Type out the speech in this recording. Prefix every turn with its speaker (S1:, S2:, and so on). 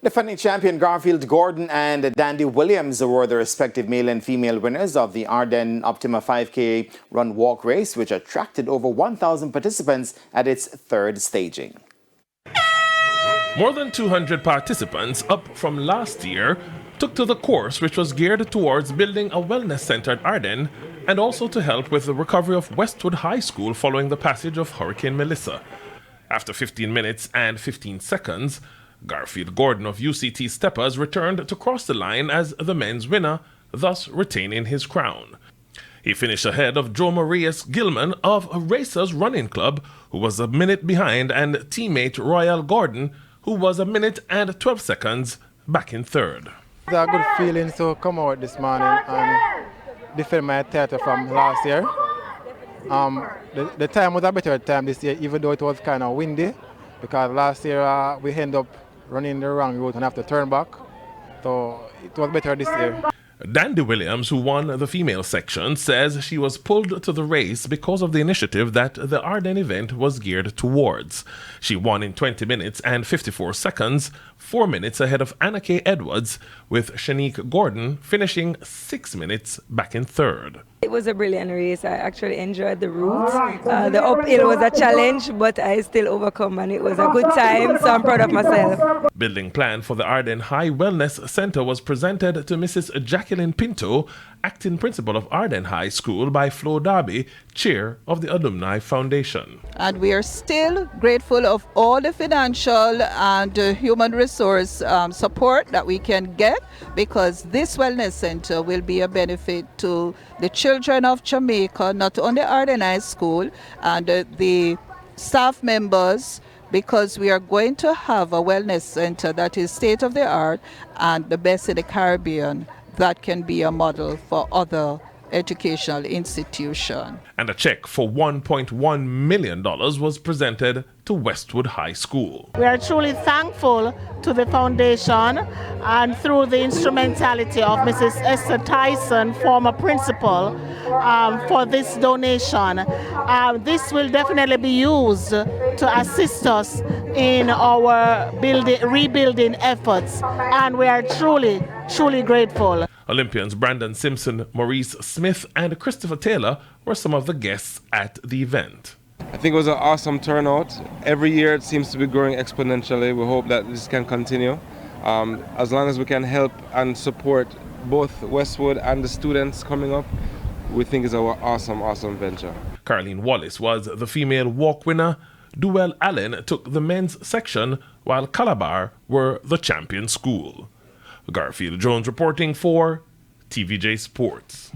S1: Defending champion Garfield Gordon and Dandie Williams were the respective male and female winners of the Ardenne Optima 5K Run Walk race, which attracted over 1,000 participants at its third staging.
S2: More than 200 participants, up from last year, took to the course, which was geared towards building a wellness center at Ardenne and also to help with the recovery of Westwood High School following the passage of Hurricane Melissa. After 15 minutes and 15 seconds, Garfield Gordon of UCT Steppers returned to cross the line as the men's winner, thus retaining his crown. He finished ahead of Joe Marias Gilman of Racers Running Club, who was a minute behind, and teammate Royal Gordon, who was a minute and 12 seconds back in third.
S3: It's a good feeling to come out this morning and defend my title from last year. The time was a better time this year, even though it was kind of windy, because last year we ended up running the wrong route and have to turn back. So it was better this year.
S2: Dandie Williams, who won the female section, says she was pulled to the race because of the initiative that the Ardenne event was geared towards. She won in 20 minutes and 54 seconds, 4 minutes ahead of Anna K. Edwards, with Shanique Gordon finishing 6 minutes back in third.
S4: It was a brilliant race. I actually enjoyed the route. The uphill was a challenge, but I still overcome, and it was a good time, so I'm proud of myself.
S2: Building plan for the Ardenne High Wellness Center was presented to Mrs. Jacqueline Pinto, acting principal of Ardenne High School, by Flo Darby, chair of the Alumni Foundation.
S5: And we are still grateful of all the financial and human resource support that we can get, because this wellness center will be a benefit to the children of Jamaica, not only Ardenne High School and the staff members, because we are going to have a wellness center that is state of the art and the best in the Caribbean, that can be a model for other educational institutions.
S2: And a check for $1.1 million was presented to Westwood High School.
S6: We are truly thankful to the foundation and through the instrumentality of Mrs. Esther Tyson, former principal, for this donation. This will definitely be used to assist us in our rebuilding efforts, and we are truly grateful.
S2: Olympians Brandon Simpson, Maurice Smith, and Christopher Taylor were some of the guests at the event.
S7: I think it was an awesome turnout. Every year it seems to be growing exponentially. We hope that this can continue. As long as we can help and support both Westwood and the students coming up, we think it's an awesome venture.
S2: Caroline Wallace was the female walk winner. Duell Allen took the men's section, while Calabar were the champion school. Garfield Jones reporting for TVJ Sports.